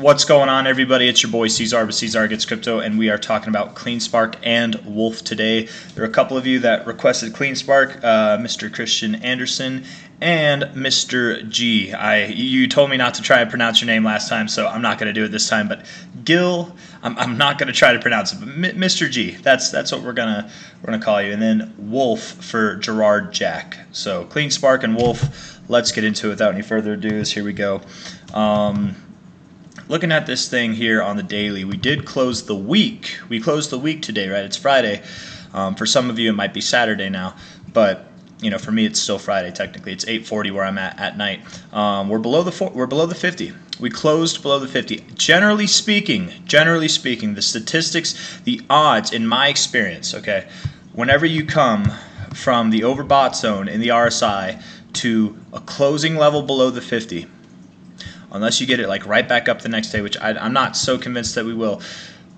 What's going on, everybody? It's your boy C-Zar with C-Zar Gets Crypto, and we are talking about CleanSpark and WULF today. There are a couple of you that requested CleanSpark, Mr. Christian Anderson and Mr. G. You told me not to try and pronounce your name last time, so I'm not going to do it this time. But Gil, I'm not going to try to pronounce it. But Mr. G, that's what we're gonna call you. And then Wolf for Gerard Jack. So CleanSpark and Wolf. Let's get into it without any further ado. Here we go. Looking at this thing here on the daily, we did close the week. We closed the week today, right? It's Friday. For some of you, it might be Saturday now, but you know, for me, it's still Friday. Technically, it's 8:40 where I'm at night. We're below the 50. We closed below the 50. Generally speaking, the statistics, the odds, in my experience, okay, whenever you come from the overbought zone in the RSI to a closing level below the 50. Unless you get it like right back up the next day, which I'm not so convinced that we will.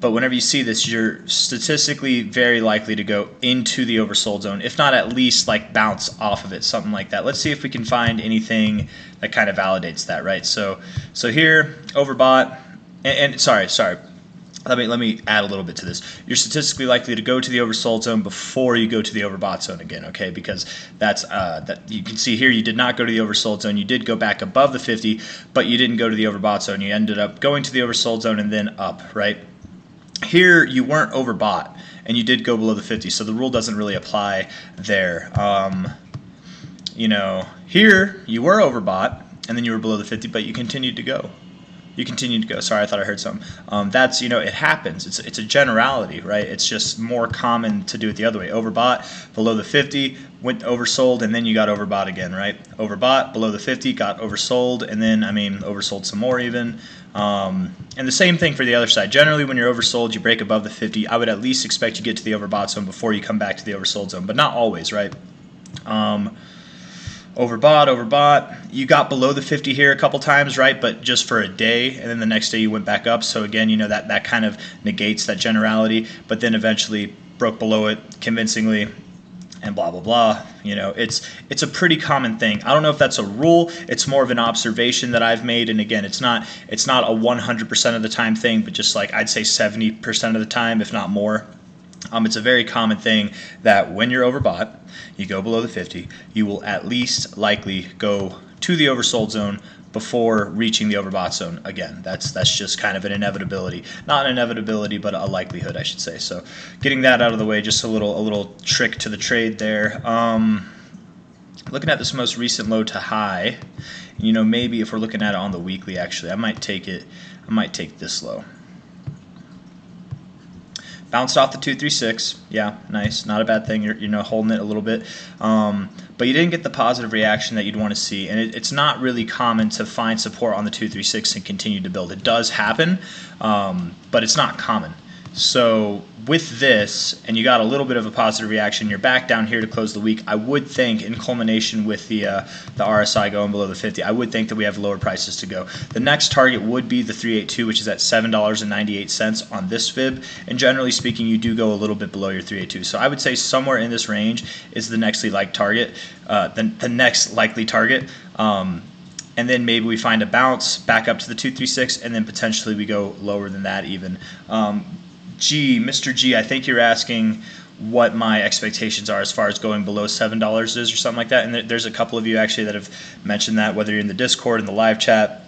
But whenever you see this, you're statistically very likely to go into the oversold zone, if not at least like bounce off of it, something like that. Let's see if we can find anything that kind of validates that, right? So here, overbought, and sorry. Let me add a little bit to this. You're statistically likely to go to the oversold zone before you go to the overbought zone again, okay? Because that's that you can see here you did not go to the oversold zone. You did go back above the 50, but you didn't go to the overbought zone. You ended up going to the oversold zone and then up, right? Here you weren't overbought and you did go below the 50, so the rule doesn't really apply there. You know, here you were overbought and then you were below the 50, but you continued to go. Sorry, I thought I heard something. That's, you know, it happens. It's a generality, right? It's just more common to do it the other way. Overbought, below the 50, went oversold, and then you got overbought again, right? Overbought, below the 50, got oversold, and then, oversold some more even. And the same thing for the other side. Generally, when you're oversold, you break above the 50. I would at least expect you get to the overbought zone before you come back to the oversold zone, but not always, right? Overbought. You got below the 50 here a couple times, right? But just for a day, and then the next day you went back up. So again, you know, that kind of negates that generality. But then eventually broke below it convincingly, and blah blah blah. You know, it's a pretty common thing. I don't know if that's a rule. It's more of an observation that I've made. And again, it's not a 100% of the time thing, but just like I'd say 70% of the time, if not more. It's a very common thing that when you're overbought, you go below the 50, you will at least likely go to the oversold zone before reaching the overbought zone again. That's just kind of an inevitability. Not an inevitability, but a likelihood, I should say. So getting that out of the way, just a little trick to the trade there. Looking at this most recent low to high, you know, maybe if we're looking at it on the weekly, actually, I might take this low. Bounced off the 236, yeah, nice, not a bad thing. You're holding it a little bit, but you didn't get the positive reaction that you'd want to see. And it's not really common to find support on the 236 and continue to build. It does happen, but it's not common. So with this, and you got a little bit of a positive reaction, you're back down here to close the week. I would think, in culmination with the RSI going below the 50, I would think that we have lower prices to go. The next target would be the 382, which is at $7.98 on this fib. And generally speaking, you do go a little bit below your 382. So I would say somewhere in this range is the next likely target. And then maybe we find a bounce back up to the 236, and then potentially we go lower than that even. Mr. G, I think you're asking what my expectations are as far as going below $7 is or something like that. And there's a couple of you actually that have mentioned that, whether you're in the Discord, in the live chat,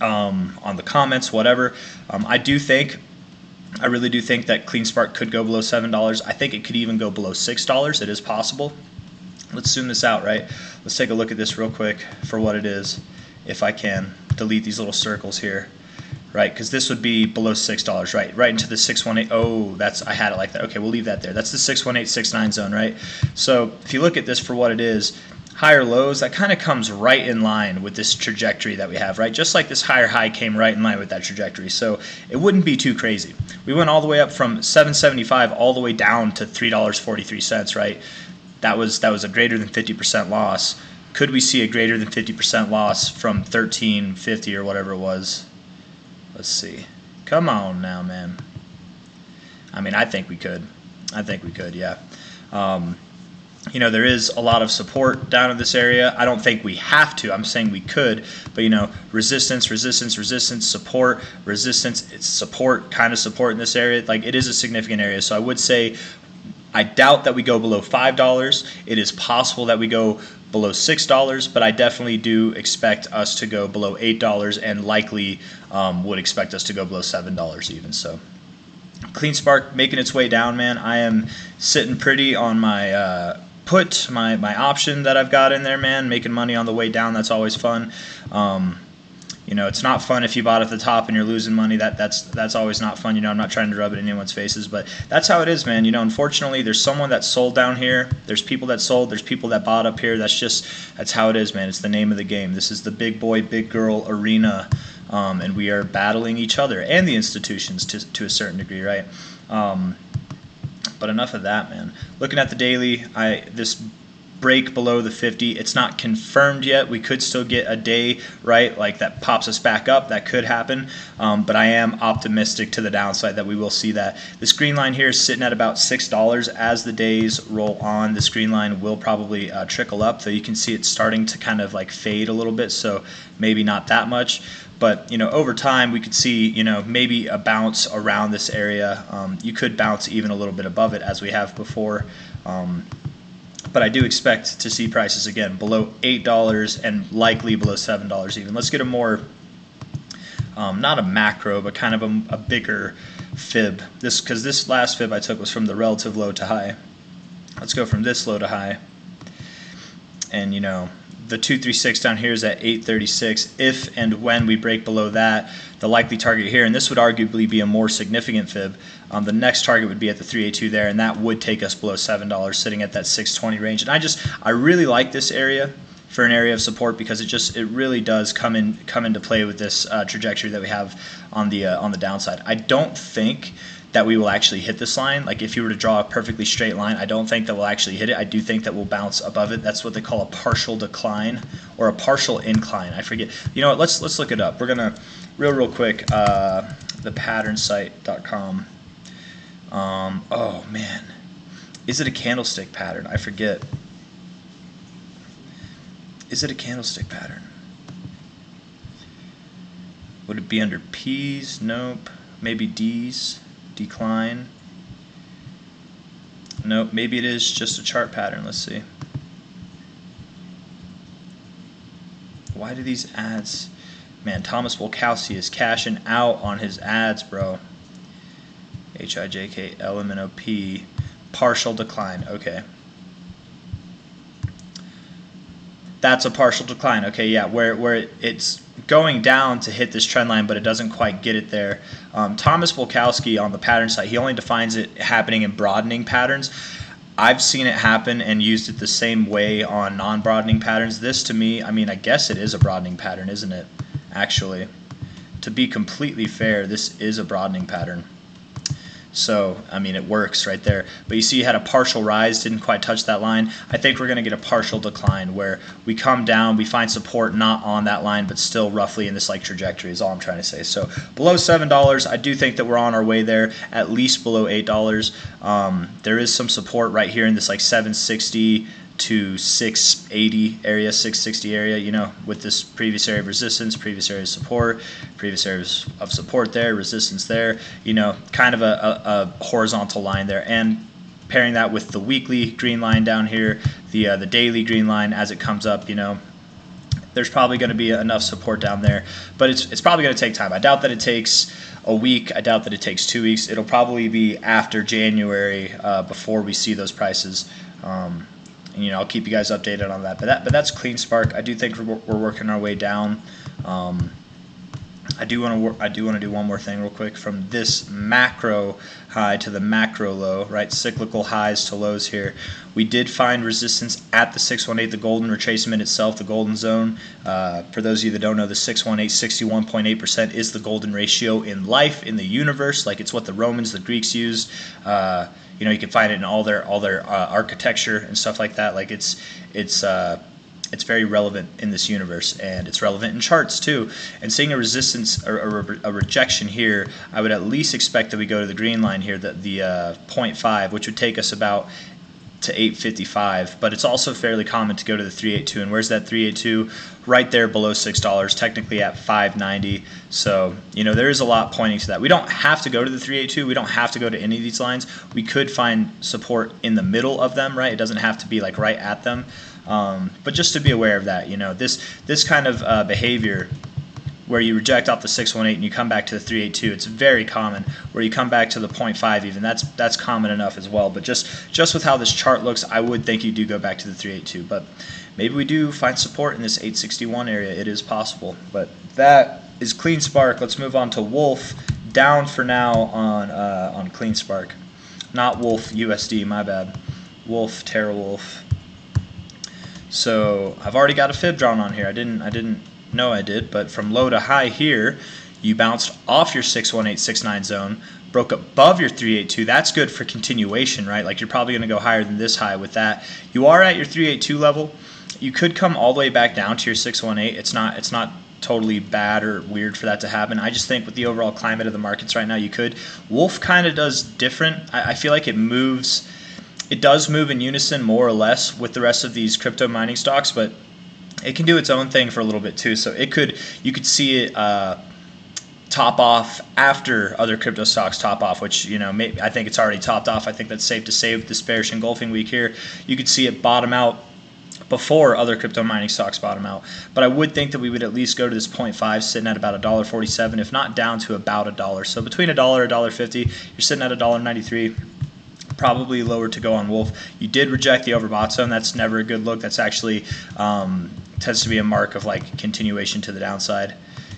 on the comments, whatever. I really do think that CleanSpark could go below $7. I think it could even go below $6. It is possible. Let's zoom this out, right? Let's take a look at this real quick for what it is, if I can delete these little circles here. Right, because this would be below $6, right into the 618. Oh, I had it like that. Okay, we'll leave that there. That's the 61869 zone, right? So if you look at this for what it is, higher lows, that kind of comes right in line with this trajectory that we have, right? Just like this higher high came right in line with that trajectory. So it wouldn't be too crazy. We went all the way up from $7.75 all the way down to $3.43, right? That was a greater than 50% loss. Could we see a greater than 50% loss from 1350 or whatever it was? Let's see. Come on now, man. I think we could. Yeah. There is a lot of support down in this area. I don't think we have to. I'm saying we could, but resistance, resistance, resistance, support, resistance, it's support, kind of support in this area. Like, it is a significant area. So I would say I doubt that we go below $5. It is possible that we go below $6, but I definitely do expect us to go below $8 and likely would expect us to go below $7 even. So Clean Spark making its way down, man. I am sitting pretty on my put, my option that I've got in there, man. Making money on the way down, that's always fun. It's not fun if you bought at the top and you're losing money. That's always not fun. I'm not trying to rub it in anyone's faces, but that's how it is, man. Unfortunately, there's someone that sold down here. There's people that sold. There's people that bought up here. That's how it is, man. It's the name of the game. This is the big boy, big girl arena, and we are battling each other and the institutions to a certain degree, right? But enough of that, man. Looking at the daily, this break below the 50, it's not confirmed yet. We could still get a day, right, like that pops us back up. That could happen, but I am optimistic to the downside that we will see that. This green line here is sitting at about $6. As the days roll on, this green line will probably trickle up, though you can see it's starting to kind of like fade a little bit, so maybe not that much. But over time we could see maybe a bounce around this area. You could bounce even a little bit above it as we have before. But I do expect to see prices again below $8 and likely below $7 even. Let's get a more, not a macro, but kind of a bigger fib. Because this last fib I took was from the relative low to high. Let's go from this low to high. And the 236 down here is at 836. If and when we break below that, the likely target here, and this would arguably be a more significant fib, the next target would be at the 382 there, and that would take us below $7, sitting at that 620 range. And I really like this area for an area of support because it really does come into play with this trajectory that we have on the downside. I don't think that we will actually hit this line. Like, if you were to draw a perfectly straight line, I don't think that we'll actually hit it. I do think that we'll bounce above it. That's what they call a partial decline or a partial incline. I forget. You know what? Let's look it up. We're gonna real quick. ThepatternSite.com. Oh man, is it a candlestick pattern? I forget. Is it a candlestick pattern? Would it be under P's? Nope. Maybe D's. Decline. Nope, maybe it is just a chart pattern. Let's see. Why do these ads? Man, Thomas Wolkowski is cashing out on his ads, bro. HIJKLMNOP. Partial decline. Okay. That's a partial decline. Okay, yeah, where it's going down to hit this trend line, but it doesn't quite get it there. Thomas Wolkowski on the pattern site, he only defines it happening in broadening patterns. I've seen it happen and used it the same way on non-broadening patterns. This, to me, I mean, I guess it is a broadening pattern, isn't it? Actually, to be completely fair, this is a broadening pattern. So, I mean, it works right there. But you see, you had a partial rise, didn't quite touch that line. I think we're going to get a partial decline where we come down, we find support not on that line, but still roughly in this like trajectory is all I'm trying to say. So below $7, I do think that we're on our way there, at least below $8. There is some support right here in this like 760 to 680 area, 660 area, with this previous area of resistance, previous area of support, previous areas of support there, resistance there, kind of a horizontal line there. And pairing that with the weekly green line down here, the daily green line as it comes up, there's probably going to be enough support down there, but it's probably going to take time. I doubt that it takes a week. I doubt that it takes 2 weeks. It'll probably be after January before we see those prices. And, I'll keep you guys updated on that. But that's Clean Spark. I do think we're working our way down. I do want to do one more thing real quick from this macro high to the macro low, right? Cyclical highs to lows here. We did find resistance at the 618, the golden retracement itself, the golden zone. For those of you that don't know, the 618, 61.8% is the golden ratio in life, in the universe. Like, it's what the Romans, the Greeks used. You can find it in all their architecture and stuff like that. Like, it's very relevant in this universe, and it's relevant in charts too. And seeing a resistance or a rejection here, I would at least expect that we go to the green line here, the 0.5, which would take us about to 855, but it's also fairly common to go to the 382. And where's that 382? Right there below $6, technically at 590. So, there is a lot pointing to that. We don't have to go to the 382. We don't have to go to any of these lines. We could find support in the middle of them, right? It doesn't have to be like right at them. But just to be aware of that, this kind of behavior where you reject off the 618 and you come back to the 382, it's very common. Where you come back to the 0.5 even, that's common enough as well. But just with how this chart looks, I would think you do go back to the 382. But maybe we do find support in this 861 area. It is possible. But that is Clean Spark. Let's move on to Wolf. Down for now on Clean Spark. Not Wolf USD, my bad. Wolf, TerraWolf. So I've already got a fib drawn on here. I didn't know I did, but from low to high here, you bounced off your 61869 zone, broke above your 382. That's good for continuation, right? Like you're probably going to go higher than this high with that. You are at your 382 level. You could come all the way back down to your 618. It's not totally bad or weird for that to happen. I just think with the overall climate of the markets right now, you could. Wolf kind of does different. I feel like it does move in unison more or less with the rest of these crypto mining stocks, but it can do its own thing for a little bit too. So you could see it top off after other crypto stocks top off, which maybe I think it's already topped off. I think that's safe to say with this bearish engulfing week here. You could see it bottom out before other crypto mining stocks bottom out. But I would think that we would at least go to this 0.5 sitting at about $1.47, if not down to about $1. So between $1 and $1.50, you're sitting at $1.93. Probably lower to go on Wolf. You did reject the overbought zone. That's never a good look. That's actually tends to be a mark of like continuation to the downside.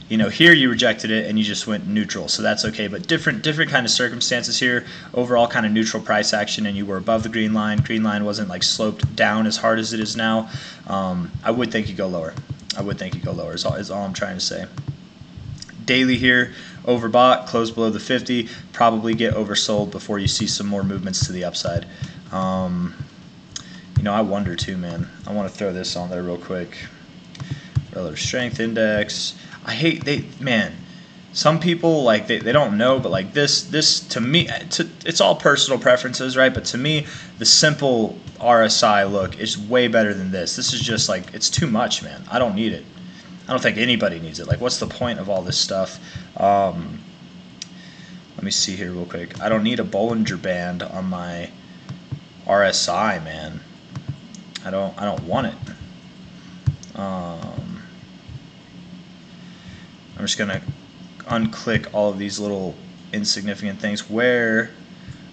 Here you rejected it and you just went neutral, so that's okay. But different kind of circumstances here. Overall, kind of neutral price action, and you were above the green line. Green line wasn't like sloped down as hard as it is now. I would think you go lower. Is all I'm trying to say. Daily here, overbought, close below the 50, probably get oversold before you see some more movements to the upside. I wonder too, man. I want to throw this on there real quick. Relative strength index. Some people like they don't know, but like this to me, it's all personal preferences, right? But to me, the simple RSI look is way better than this. This is just like, it's too much, man. I don't need it. I don't think anybody needs it. Like, what's the point of all this stuff? Let me see here real quick. I don't need a Bollinger Band on my RSI, man. I don't want it. I'm just gonna unclick all of these little insignificant things. Where?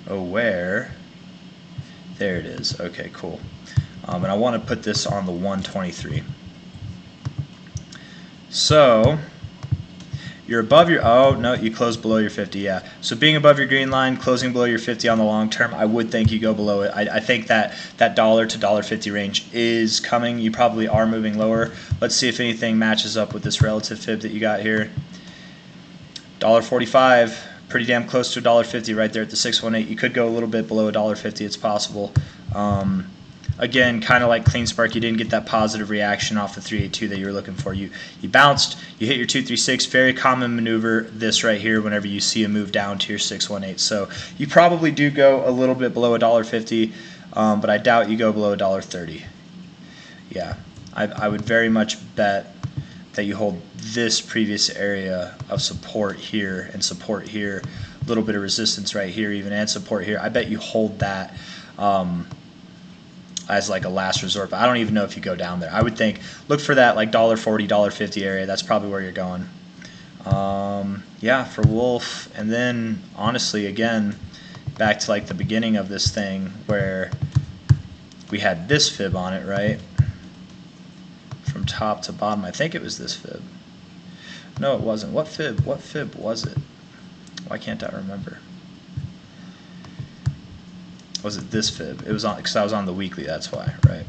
There it is. Okay, cool. And I want to put this on the 123. So you're above your, you closed below your 50, yeah. So being above your green line, closing below your 50 on the long term, I would think you go below it. I think that $1 to $1.50 range is coming. You probably are moving lower. Let's see if anything matches up with this relative fib that you got here. $1.45, pretty damn close to $1.50 right there at the 618. You could go a little bit below $1.50, it's possible. Again, kind of like Clean Spark, you didn't get that positive reaction off the 382 that you were looking for. You bounced, you hit your 236. Very common maneuver this right here whenever you see a move down to your 618. So you probably do go a little bit below $1.50, but I doubt you go below $1.30. Yeah, I would very much bet that you hold this previous area of support here and support here, a little bit of resistance right here even, and support here. I bet you hold that as like a last resort, but I don't even know if you go down there. I would think look for that like $1.40, $1.50 area. That's probably where you're going. Yeah, for Wolf. And then honestly, again, back to like the beginning of this thing where we had this fib on it, right? From top to bottom. I think it was this fib. No, it wasn't. What fib was it? Why can't I remember? Was it this fib? It was on, because I was on the weekly, that's why, right?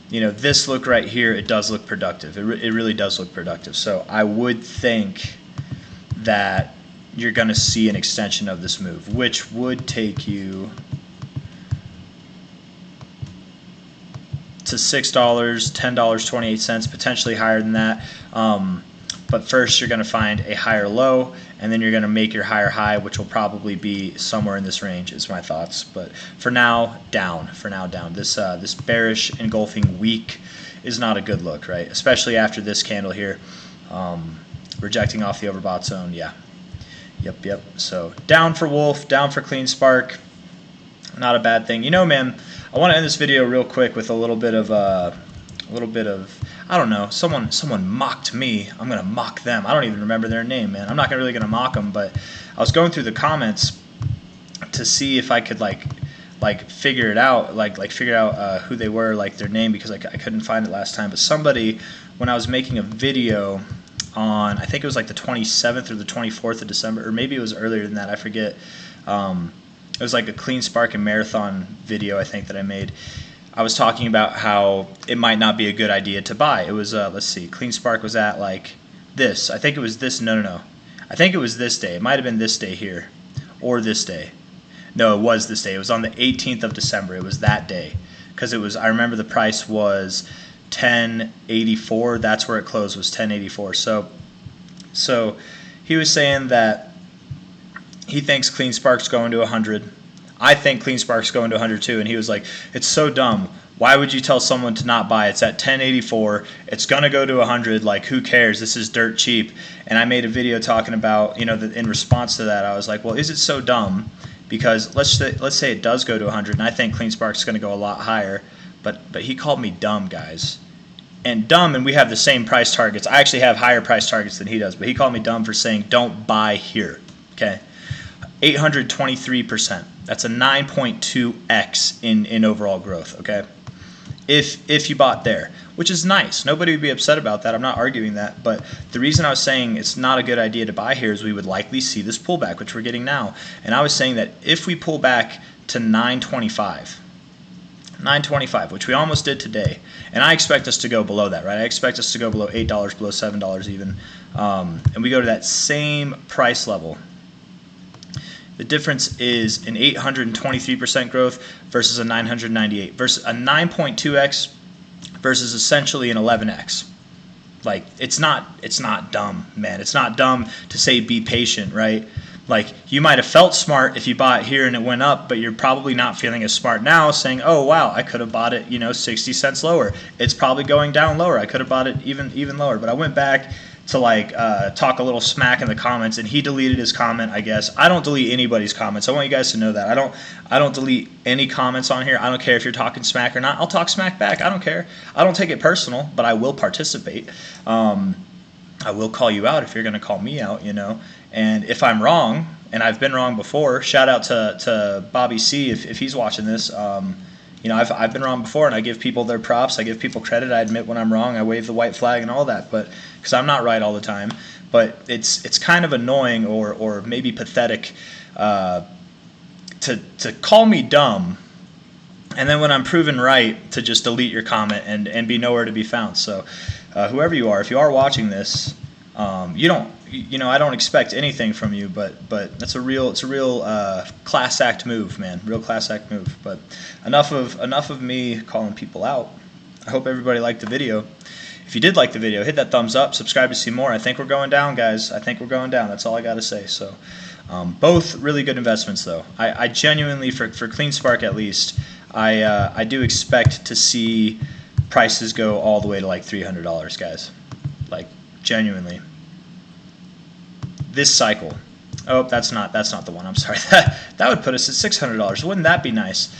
This look right here, it does look productive. It really does look productive. So I would think that you're going to see an extension of this move, which would take you to $6, $10.28, potentially higher than that. But first you're going to find a higher low, and then you're going to make your higher high, which will probably be somewhere in this range, is my thoughts. But for now, down. For now, down. This bearish engulfing week is not a good look, right? Especially after this candle here, rejecting off the overbought zone. Yeah. Yep. So down for Wolf, down for Clean Spark. Not a bad thing. You know, man, I want to end this video real quick with a little bit of I don't know, someone mocked me. I'm gonna mock them. I don't even remember their name, man. I'm not really gonna mock them, but I was going through the comments to see if I could like figure it out, figure out who they were, like their name, because I couldn't find it last time. But somebody, when I was making a video on, I think it was like the 27th or the 24th of December, or maybe it was earlier than that, I forget. It was like a Clean Spark and Marathon video, I think, that I made. I was talking about how it might not be a good idea to buy. It was, let's see, Clean Spark was at like this. I think it was this, no. I think it was this day. It might have been this day here, or this day. No, it was this day. It was on the 18th of December. It was that day. Because it was, I remember the price was 1084. That's where it closed, was 1084. So he was saying that he thinks Clean Spark's going to 100. I think Clean Spark's going to 100 too, and he was like, it's so dumb. Why would you tell someone to not buy? It's at 1084. It's going to go to 100. Like, who cares? This is dirt cheap. And I made a video talking about, in response to that, I was like, well, is it so dumb? Because let's say it does go to 100, and I think Clean Spark's going to go a lot higher. But he called me dumb, guys. And dumb, and we have the same price targets. I actually have higher price targets than he does, but he called me dumb for saying don't buy here. Okay, 823%. That's a 9.2x in overall growth, okay? If you bought there, which is nice. Nobody would be upset about that. I'm not arguing that. But the reason I was saying it's not a good idea to buy here is we would likely see this pullback, which we're getting now. And I was saying that if we pull back to 925, which we almost did today, and I expect us to go below that, right? I expect us to go below $8, below $7 even, and we go to that same price level. The difference is an 823% growth versus a 998, versus a 9.2x versus essentially an 11x. Like, it's not dumb, man. It's not dumb to say be patient, right? Like, you might have felt smart if you bought here and it went up, but you're probably not feeling as smart now, saying, oh wow, I could have bought it 60 cents lower. It's probably going down lower. I could have bought it even lower. But I went back to talk a little smack in the comments, and he deleted his comment, I guess. I don't delete anybody's comments. I want you guys to know that. I don't delete any comments on here. I don't care if you're talking smack or not. I'll talk smack back. I don't care. I don't take it personal, but I will participate. I will call you out if you're going to call me out, And if I'm wrong, and I've been wrong before, shout out to Bobby C if he's watching this. I've been wrong before, and I give people their props. I give people credit. I admit when I'm wrong. I wave the white flag and all that, but because I'm not right all the time. But it's kind of annoying or maybe pathetic to call me dumb, and then when I'm proven right, to just delete your comment and be nowhere to be found. So whoever you are, if you are watching this, I don't expect anything from you, but it's a real class act move, man. Real class act move. But enough of me calling people out. I hope everybody liked the video. If you did like the video, hit that thumbs up, subscribe to see more. I think we're going down, guys. I think we're going down. That's all I got to say. So both really good investments, though. I genuinely, for Clean Spark at least, I do expect to see prices go all the way to like $300, guys. Like, genuinely. This cycle. Oh, that's not the one. I'm sorry. That would put us at $600. Wouldn't that be nice?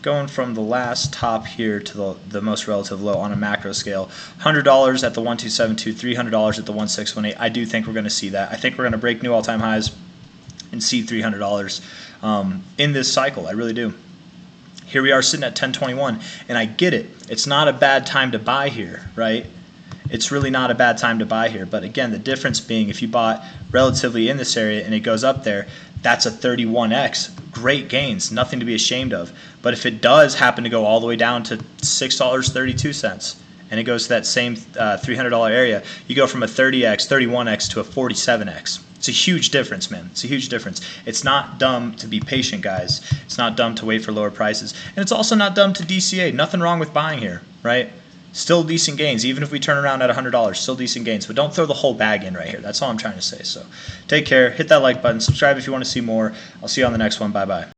Going from the last top here to the most relative low on a macro scale, $100 at the 1272, $300 at the 1618. I do think we're going to see that. I think we're going to break new all-time highs and see $300 in this cycle. I really do. Here we are sitting at 1021, and I get it. It's not a bad time to buy here, right? It's really not a bad time to buy here. But again, the difference being if you bought relatively in this area and it goes up there, that's a 31x. Great gains, nothing to be ashamed of. But if it does happen to go all the way down to $6.32 and it goes to that same $300 area, you go from a 30x, 31x to a 47x. It's a huge difference, man. It's a huge difference. It's not dumb to be patient, guys. It's not dumb to wait for lower prices. And it's also not dumb to DCA. Nothing wrong with buying here, right? Still decent gains, even if we turn around at $100, still decent gains. But don't throw the whole bag in right here. That's all I'm trying to say. So take care, hit that like button, subscribe if you want to see more. I'll see you on the next one. Bye-bye.